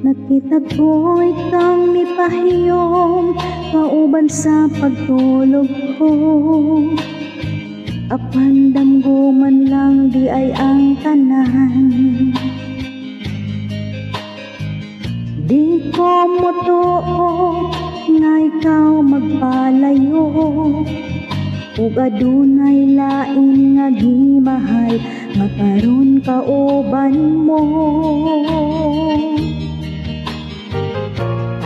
Nakita ko ikang mipahiyom kauban sa pagtulog ko. Apan damgo man lang di ay ang tanan. Di ko motuo nga ikaw magpalayo, ug adunay lain nga gimahal makaron kauban mo.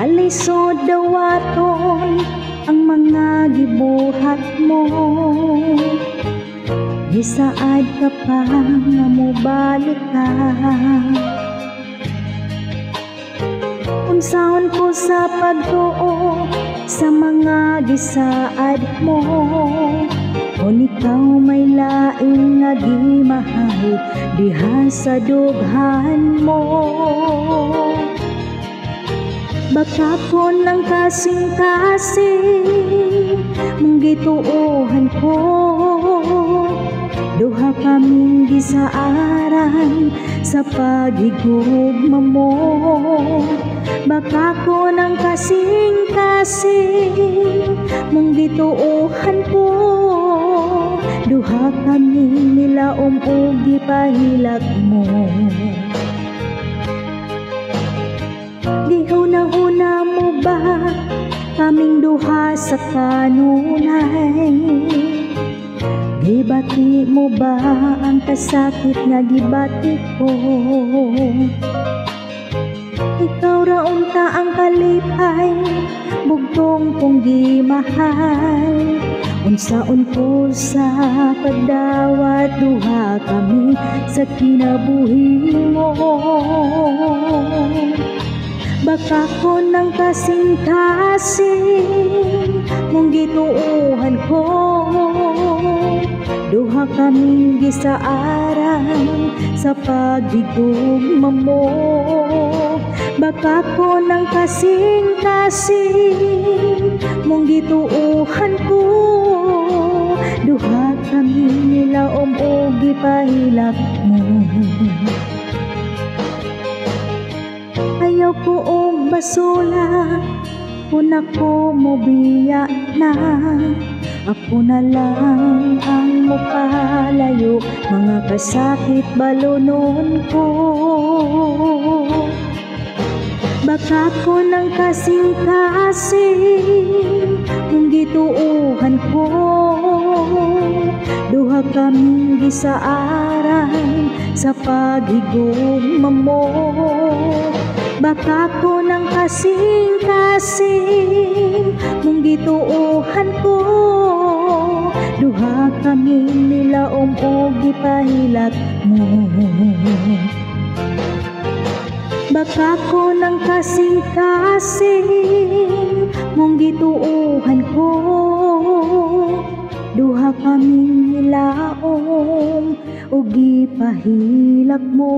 Alisod dawaton ang mga gibuhat mo, gisaad ka pa nga mobalik ka. Unsaon ko sa pagtuo sa mga gisaad mo, kung ikaw may lain nga gimahal diha sa dughan mo. Baka ko ng kasing-kasing mong gituohan ko, duha kaming gisaaran sa paghigugma mo. Baka ko ng kasing-kasing mong gituohan ko, duha kaming nilaom ug gipahilak mo. Gihuna-huna mo ba kaming duha sa kanunay? Gibati mo ba ang kasakit nga gibati ko? Ikaw ra unta ang kalipay, bugtong kong gimahal. Unsaon ko sa pagdawat duha kami sa kinabuhi mo. Baka ko ng kasing-kasing mong gituuhan ko, duha kaming gisaaran sa paghigugma mo. Baka ko ng kasing-kasing mong gituuhan ko, duha kaming nilaom o gipahilak mo. Ayaw ko og basula, kung ako mo biya na. Ako na lang ang mapalayo, mga kasakit balunon ko. Baka ko ng kasing-kasing kung gituuhan ko, duha kaming gisaaran sa paghigugma mo. Baka ko ng kasing-kasing mong gituuhan ko, duha kaming nilaom o gipahilak mo. Baka ko ng kasing-kasing mong gituuhan ko, duha kaming nilaom o gipahilak mo.